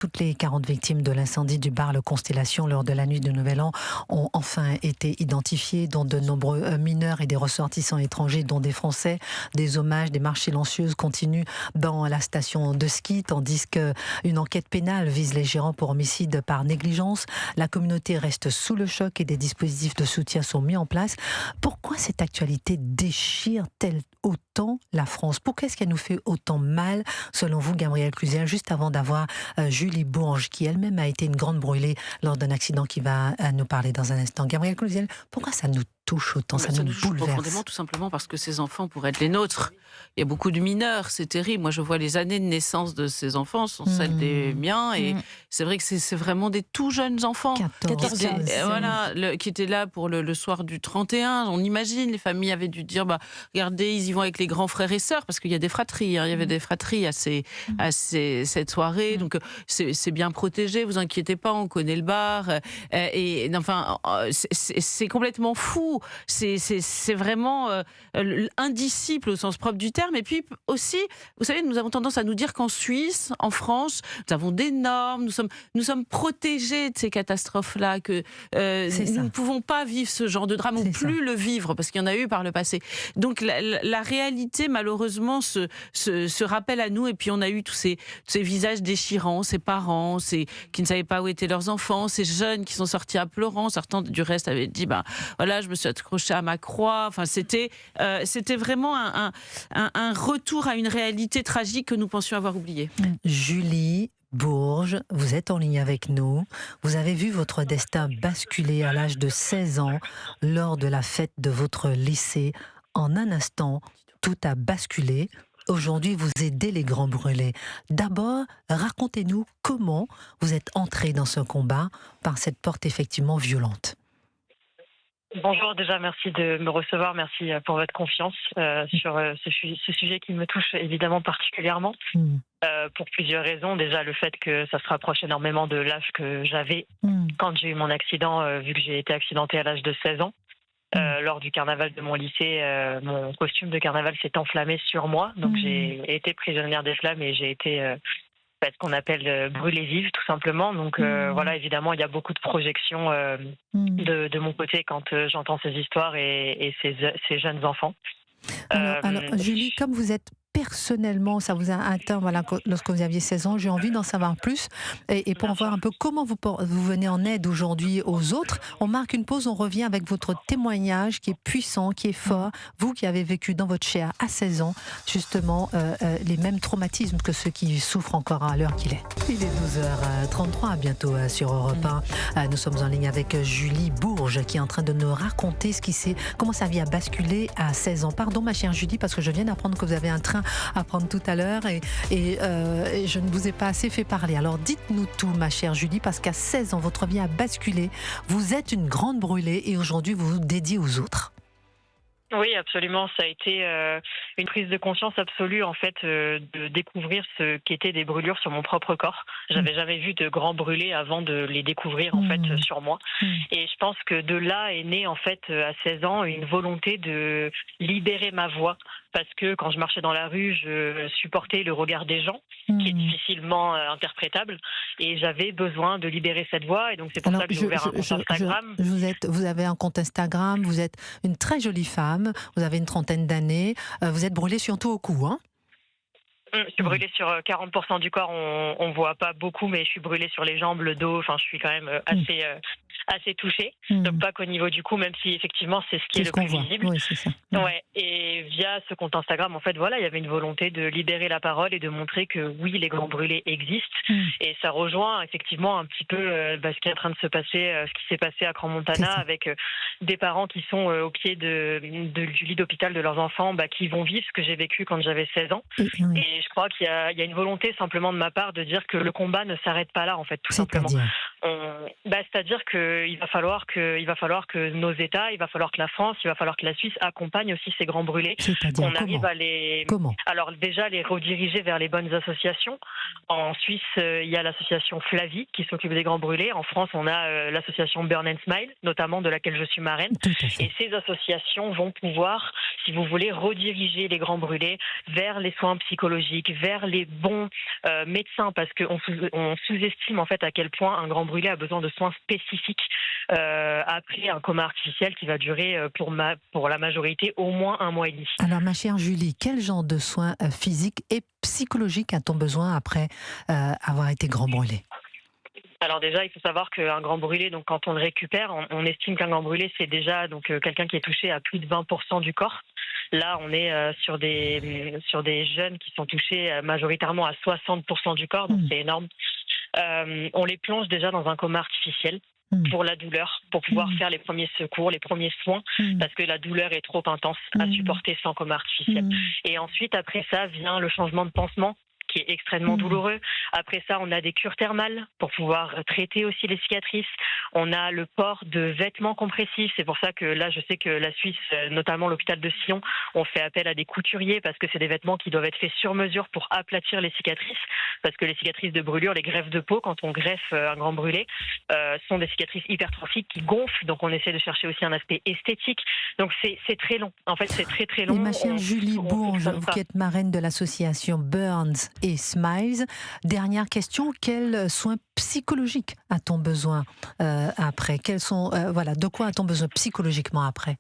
Toutes les 40 victimes de l'incendie du bar Le Constellation lors de la nuit de Nouvel An ont enfin été identifiées, dont de nombreux mineurs et des ressortissants étrangers, dont des Français. Des hommages, des marches silencieuses continuent dans la station de ski, tandis qu'une enquête pénale vise les gérants pour homicide par négligence. La communauté reste sous le choc et des dispositifs de soutien sont mis en place. Pourquoi cette actualité déchire-t-elle autant la France? Pourquoi est-ce qu'elle nous fait autant mal, selon vous, Gabrielle Cluzel, juste avant d'avoir Julie Bourges, qui elle-même a été une grande brûlée lors d'un accident qui va nous parler dans un instant. Gabrielle Cluzel, pourquoi ça nous touche autant, ça nous touche bouleverse? Profondément, tout simplement parce que ces enfants pourraient être les nôtres. Il y a beaucoup de mineurs, c'est terrible. Moi, je vois les années de naissance de ces enfants sont celles des miens, et c'est vrai que c'est vraiment des tout jeunes enfants. 14, Qui étaient là pour le soir du 31. On imagine, les familles avaient dû dire, regardez, ils y vont avec les grands frères et sœurs, parce qu'il y a des fratries, il y avait des fratries cette soirée, donc c'est bien protégé, vous inquiétez pas, on connaît le bar, c'est complètement fou. C'est vraiment indisciple au sens propre du terme. Et puis aussi, vous savez, nous avons tendance à nous dire qu'en Suisse, en France, nous avons des normes, nous sommes protégés de ces catastrophes-là, que nous ne pouvons pas vivre ce genre de drame, ou plus le vivre, parce qu'il y en a eu par le passé. Donc la réalité, malheureusement, se rappelle à nous, et puis on a eu tous ces visages déchirants, ces parents qui ne savaient pas où étaient leurs enfants, ces jeunes qui sont sortis à pleurant, certains du reste avaient dit, voilà, je me suis accroché à ma croix. Enfin, c'était vraiment un retour à une réalité tragique que nous pensions avoir oubliée. Julie Bourges, vous êtes en ligne avec nous. Vous avez vu votre destin basculer à l'âge de 16 ans lors de la fête de votre lycée. En un instant, tout a basculé. Aujourd'hui, vous aidez les grands brûlés. D'abord, racontez-nous comment vous êtes entré dans ce combat par cette porte effectivement violente. Bonjour, déjà merci de me recevoir, merci pour votre confiance sur ce sujet qui me touche évidemment particulièrement, pour plusieurs raisons. Déjà le fait que ça se rapproche énormément de l'âge que j'avais quand j'ai eu mon accident, vu que j'ai été accidentée à l'âge de 16 ans. Lors du carnaval de mon lycée, mon costume de carnaval s'est enflammé sur moi, donc j'ai été prisonnière des flammes et j'ai été ce qu'on appelle brûlée vive, tout simplement. Donc voilà, évidemment, il y a beaucoup de projections de mon côté quand j'entends ces histoires et ces jeunes enfants. Alors, Julie, comme vous êtes personnellement, ça vous a atteint, voilà, lorsque vous aviez 16 ans, j'ai envie d'en savoir plus, et pour voir un peu comment vous venez en aide aujourd'hui aux autres. On marque une pause, on revient avec votre témoignage qui est puissant, qui est fort, vous qui avez vécu dans votre chair à 16 ans, justement, les mêmes traumatismes que ceux qui souffrent encore à l'heure qu'il est. Il est 12h33, à bientôt sur Europe 1. Nous sommes en ligne avec Julie Bourges, qui est en train de nous raconter comment sa vie a basculé à 16 ans. Pardon, ma chère Julie, parce que je viens d'apprendre que vous avez un train à prendre tout à l'heure et je ne vous ai pas assez fait parler. Alors dites-nous tout, ma chère Julie, parce qu'à 16 ans, votre vie a basculé. Vous êtes une grande brûlée et aujourd'hui, vous vous dédiez aux autres. Oui, absolument. Ça a été une prise de conscience absolue, en fait, de découvrir ce qu'étaient des brûlures sur mon propre corps. J'avais jamais vu de grands brûlés avant de les découvrir, en fait, sur moi. Et je pense que de là est née, en fait, à 16 ans, une volonté de libérer ma voix. Parce que quand je marchais dans la rue, je supportais le regard des gens, qui est difficilement interprétable. Et j'avais besoin de libérer cette voix. Et donc, c'est pour ça que j'ai ouvert un compte Instagram. Vous avez un compte Instagram, vous êtes une très jolie femme, vous avez une trentaine d'années, vous êtes brûlée surtout au cou, hein? Je suis brûlée sur 40% du corps, on voit pas beaucoup, mais je suis brûlée sur les jambes, le dos, enfin je suis quand même assez touchée. Donc pas qu'au niveau du cou, même si effectivement c'est ce qui est le plus visible. Oui, c'est ça. Ouais. Et via ce compte Instagram, en fait, voilà, il y avait une volonté de libérer la parole et de montrer que oui, les grands brûlés existent. Et ça rejoint effectivement un petit peu ce qui est en train de se passer, ce qui s'est passé à Crans-Montana, avec des parents qui sont au pied du lit d'hôpital de leurs enfants, qui vont vivre ce que j'ai vécu quand j'avais 16 ans. Et je crois qu'il y a une volonté simplement de ma part de dire que le combat ne s'arrête pas là, en fait, tout simplement. C'est-à-dire qu'il va falloir que nos États, il va falloir que la France, il va falloir que la Suisse accompagne aussi ces grands brûlés. C'est-à-dire On arrive comment alors déjà les rediriger vers les bonnes associations. En Suisse, il y a l'association Flavie qui s'occupe des grands brûlés. En France, on a l'association Burn and Smile, notamment de laquelle je suis marraine. Et ces associations vont pouvoir, si vous voulez, rediriger les grands brûlés vers les soins psychologiques, vers les bons médecins, parce qu'on sous-estime en fait à quel point un grand brûlé a besoin de soins spécifiques après un coma artificiel qui va durer pour la majorité au moins 1 mois et demi. Alors ma chère Julie, quel genre de soins physiques et psychologiques a-t-on besoin après avoir été grand brûlé ? Alors déjà, il faut savoir qu'un grand brûlé, donc quand on le récupère, on estime qu'un grand brûlé, c'est déjà quelqu'un qui est touché à plus de 20% du corps. Là, on est sur des jeunes qui sont touchés majoritairement à 60% du corps, donc c'est énorme. On les plonge déjà dans un coma artificiel pour la douleur, pour pouvoir faire les premiers secours, les premiers soins, parce que la douleur est trop intense à supporter sans coma artificiel. Et ensuite, après ça, vient le changement de pansement, qui est extrêmement douloureux. Après ça, on a des cures thermales pour pouvoir traiter aussi les cicatrices. On a le port de vêtements compressifs. C'est pour ça que là, je sais que la Suisse, notamment l'hôpital de Sion, on fait appel à des couturiers parce que c'est des vêtements qui doivent être faits sur mesure pour aplatir les cicatrices. Parce que les cicatrices de brûlure, les greffes de peau, quand on greffe un grand brûlé, sont des cicatrices hypertrophiques qui gonflent. Donc on essaie de chercher aussi un aspect esthétique. Donc c'est très long. En fait, c'est très très long. Et ma chère Julie Bourges, vous qui êtes marraine de l'association Burns et Smiles, dernière question, quels soins psychologiques a-t-on besoin après ? De quoi a-t-on besoin psychologiquement après ?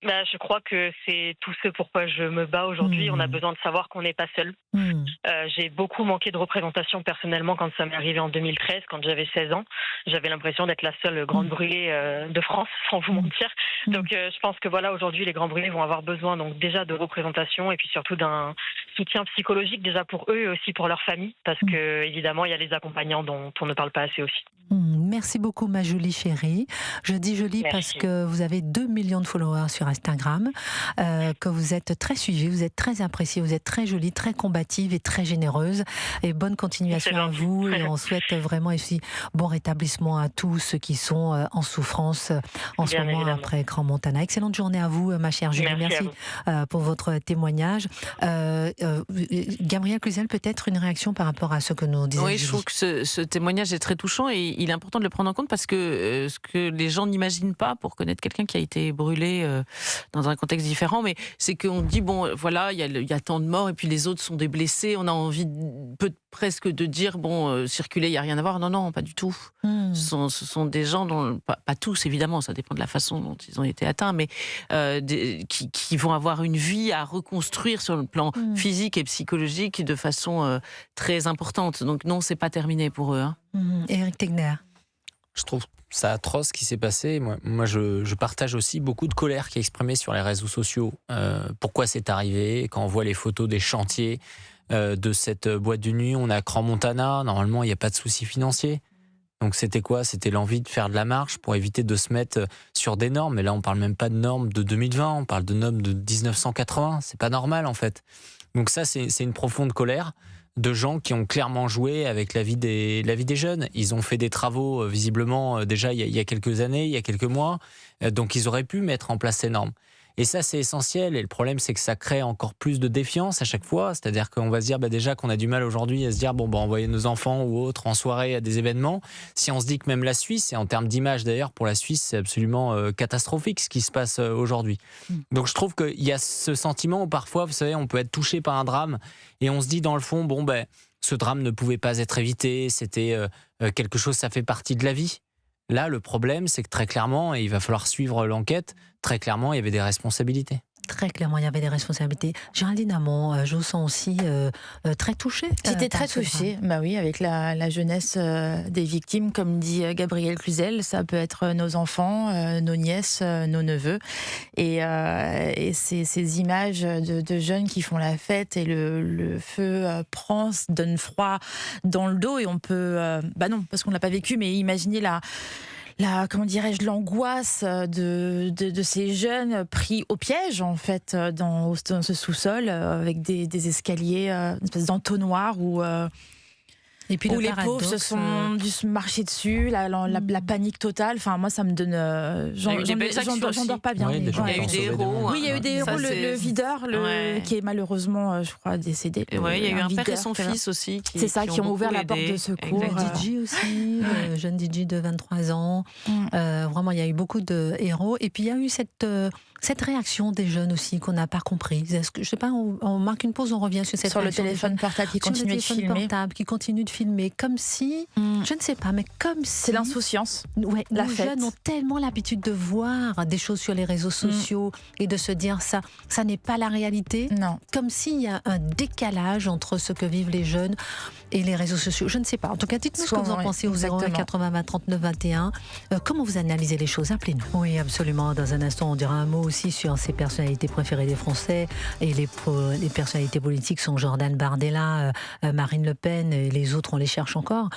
Je crois que c'est tout ce pourquoi je me bats aujourd'hui. On a besoin de savoir qu'on n'est pas seul. J'ai beaucoup manqué de représentation personnellement quand ça m'est arrivé en 2013, quand j'avais 16 ans. J'avais l'impression d'être la seule grande brûlée de France, sans vous mentir. Donc je pense que aujourd'hui, les grands brûlés vont avoir besoin donc déjà de représentation et puis surtout d'un soutien psychologique déjà pour eux et aussi pour leur famille, parce que évidemment, il y a les accompagnants dont on ne parle pas assez aussi. Merci beaucoup ma Julie chérie. Je dis Julie parce que vous avez 2 millions de followers sur Instagram, que vous êtes très suivie, vous êtes très appréciée, vous êtes très jolie, très combative et très généreuse. Et bonne continuation à vous. Et on souhaite vraiment aussi bon rétablissement à tous ceux qui sont en souffrance en ce moment après Grand Montana. Excellente journée à vous ma chère Julie. Merci pour votre témoignage. Gabrielle Cluzel, peut-être une réaction par rapport à ce que nous disons. Oui, je trouve que ce témoignage est très touchant et il est important de le prendre en compte parce que ce que les gens n'imaginent pas pour connaître quelqu'un qui a été brûlé dans un contexte différent, mais c'est qu'on dit bon voilà, il y a tant de morts et puis les autres sont des blessés, on a envie presque de dire circuler, il n'y a rien à voir. Non, pas du tout. Ce sont des gens dont, pas tous évidemment, ça dépend de la façon dont ils ont été atteints, mais qui vont avoir une vie à reconstruire sur le plan physique et psychologique de façon très importante. Donc non, c'est pas terminé pour eux. Éric Tegner. Je trouve ça atroce ce qui s'est passé. Moi, je partage aussi beaucoup de colère qui est exprimée sur les réseaux sociaux. Pourquoi c'est arrivé ? Quand on voit les photos des chantiers de cette boîte de nuit, on est à Grand Montana. Normalement, il n'y a pas de souci financier. Donc c'était quoi ? C'était l'envie de faire de la marche pour éviter de se mettre sur des normes. Mais là, on parle même pas de normes de 2020, on parle de normes de 1980. C'est pas normal en fait. Donc ça, c'est une profonde colère de gens qui ont clairement joué avec la vie des jeunes. Ils ont fait des travaux visiblement déjà il y a quelques années, il y a quelques mois. Donc ils auraient pu mettre en place ces normes. Et ça, c'est essentiel. Et le problème, c'est que ça crée encore plus de défiance à chaque fois. C'est-à-dire qu'on va se dire déjà qu'on a du mal aujourd'hui à se dire envoyer nos enfants ou autres en soirée à des événements. Si on se dit que même la Suisse, et en termes d'image d'ailleurs, pour la Suisse, c'est absolument catastrophique ce qui se passe aujourd'hui. Donc je trouve qu'il y a ce sentiment où parfois, vous savez, on peut être touché par un drame et on se dit dans le fond, ce drame ne pouvait pas être évité, c'était quelque chose, ça fait partie de la vie. Là, le problème, c'est que très clairement, et il va falloir suivre l'enquête, très clairement, il y avait des responsabilités. Très clairement, il y avait des responsabilités. Géraldine Amont, je vous sens aussi très touchée. J'étais très touchée, oui, avec la jeunesse des victimes, comme dit Gabrielle Cluzel, ça peut être nos enfants, nos nièces, nos neveux, et ces images de jeunes qui font la fête et le feu prend, donne froid dans le dos, et on peut, non, parce qu'on l'a pas vécu, mais imaginez l'angoisse de ces jeunes pris au piège, en fait, dans ce sous-sol, avec des escaliers, une espèce d'entonnoir où Et puis où les pauvres se sont dû se marcher dessus, la panique totale. Enfin, moi, ça me donne. J'en dors pas bien. Oui, il y a eu des héros. Oui, il y a eu des héros. Le videur, qui est malheureusement, je crois, décédé. Oui, il y a eu un père et son fils aussi. C'est ça, qui ont ouvert la porte de secours. DJ aussi, jeune DJ de 23 ans. Vraiment, il y a eu beaucoup de héros. Et puis, il y a eu cette réaction des jeunes aussi qu'on n'a pas comprise. Est-ce que, je sais pas, on marque une pause, on revient sur cette le téléphone portable qui continue de filmer. Qui continue de filmer, comme si, je ne sais pas, mais comme si... C'est l'insouciance. Ouais, les jeunes ont tellement l'habitude de voir des choses sur les réseaux sociaux et de se dire ça n'est pas la réalité. Non. Comme s'il y a un décalage entre ce que vivent les jeunes et les réseaux sociaux. Je ne sais pas. En tout cas, dites-nous ce que vous en pensez au 01 80 20 39 21. Comment vous analysez les choses? Appelez-nous. Oui, absolument. Dans un instant, on dira un mot aussi sur ces personnalités préférées des Français. Et les personnalités politiques sont Jordan Bardella, Marine Le Pen, et les autres, on les cherche encore.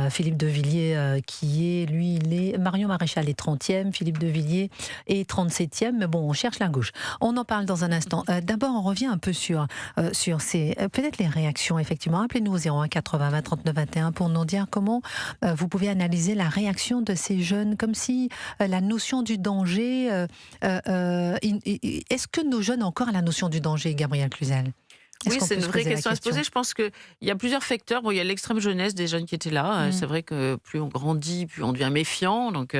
Philippe de Villiers, Marion Maréchal est 30e, Philippe de Villiers est 37e. Mais bon, on cherche la gauche. On en parle dans un instant. D'abord, on revient un peu sur ces... peut-être les réactions, effectivement. Appelez-nous au 01 80 20 39 21 pour nous dire comment vous pouvez analyser la réaction de ces jeunes, comme si la notion du danger... est-ce que nos jeunes ont encore la notion du danger, Gabrielle Cluzel? Oui, c'est une vraie question à se poser. Je pense qu'il y a plusieurs facteurs. Bon, il y a l'extrême jeunesse des jeunes qui étaient là. C'est vrai que plus on grandit, plus on devient méfiant. Donc,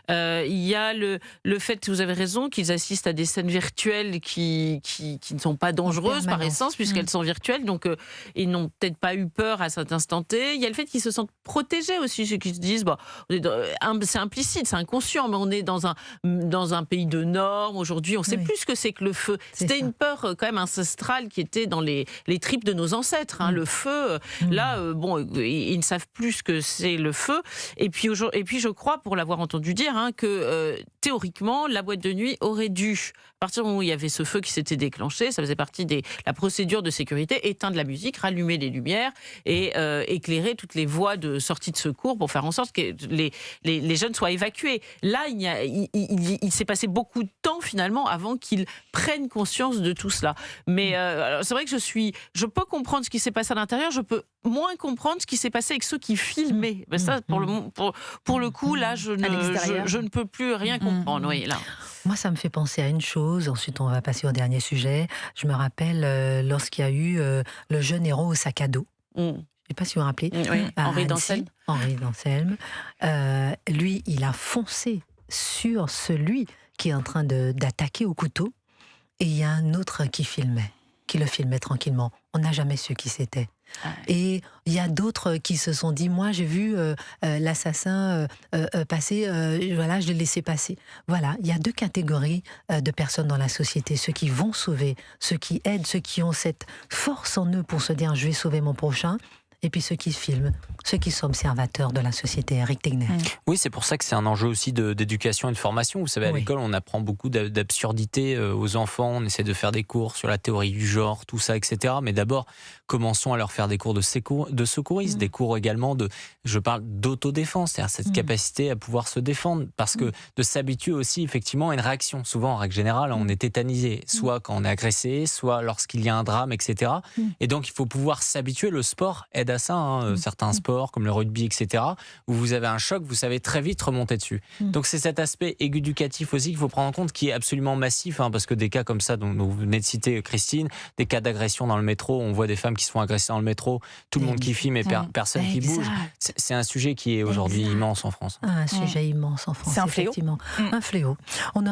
il y a le fait, vous avez raison, qu'ils assistent à des scènes virtuelles qui ne sont pas dangereuses par essence, puisqu'elles sont virtuelles. Donc, ils n'ont peut-être pas eu peur à cet instant T. Il y a le fait qu'ils se sentent protégés aussi, ceux qui se disent, c'est implicite, c'est inconscient, mais on est dans un pays de normes. Aujourd'hui, on sait plus ce que c'est que le feu. C'était une peur quand même ancestrale qui était dans les tripes de nos ancêtres. Le feu, là, ils ne savent plus ce que c'est le feu. Et puis je crois, pour l'avoir entendu dire, que théoriquement, la boîte de nuit aurait dû, à partir du moment où il y avait ce feu qui s'était déclenché, ça faisait partie de la procédure de sécurité, éteindre la musique, rallumer les lumières et éclairer toutes les voies de sortie de secours pour faire en sorte que les jeunes soient évacués. Là, il s'est passé beaucoup de temps, finalement, avant qu'ils prennent conscience de tout cela. Mais c'est vrai que je peux comprendre ce qui s'est passé à l'intérieur, je peux moins comprendre ce qui s'est passé avec ceux qui filmaient. Mais ça, pour le coup, là, je ne peux plus rien comprendre. Oui, là. Moi, ça me fait penser à une chose. Ensuite, on va passer au dernier sujet. Je me rappelle lorsqu'il y a eu le jeune héros au sac à dos. Je ne sais pas si vous vous rappelez. Henri d'Anselme. Henri d'Anselme. Lui, il a foncé sur celui qui est en train d'attaquer au couteau. Et il y a un autre qui le filmait tranquillement. On n'a jamais su qui c'était. Et il y a d'autres qui se sont dit, moi j'ai vu l'assassin passer, voilà, je l'ai laissé passer. Voilà, il y a deux catégories de personnes dans la société, ceux qui vont sauver, ceux qui aident, ceux qui ont cette force en eux pour se dire, je vais sauver mon prochain. Et puis ceux qui filment, ceux qui sont observateurs de la société. Eric Tegner. Oui, c'est pour ça que c'est un enjeu aussi d'éducation et de formation. Vous savez, à l'école, on apprend beaucoup d'absurdités aux enfants. On essaie de faire des cours sur la théorie du genre, tout ça, etc. Mais d'abord, commençons à leur faire des cours de secourisme, des cours également je parle d'autodéfense, c'est-à-dire cette capacité à pouvoir se défendre. Parce que de s'habituer aussi, effectivement, à une réaction. Souvent, en règle générale, on est tétanisé, soit quand on est agressé, soit lorsqu'il y a un drame, etc. Et donc, il faut pouvoir s'habituer. Le sport aide à ça, certains sports comme le rugby, etc., où vous avez un choc, vous savez très vite remonter dessus. Donc c'est cet aspect éducatif aussi qu'il faut prendre en compte, qui est absolument massif, parce que des cas comme ça dont vous venez de citer, Christine, des cas d'agression dans le métro, on voit des femmes qui se font agresser dans le métro, tout le monde qui filme et personne qui bouge. C'est un sujet qui est aujourd'hui immense en France. Un sujet immense en France, c'est un fléau. Effectivement. Un fléau.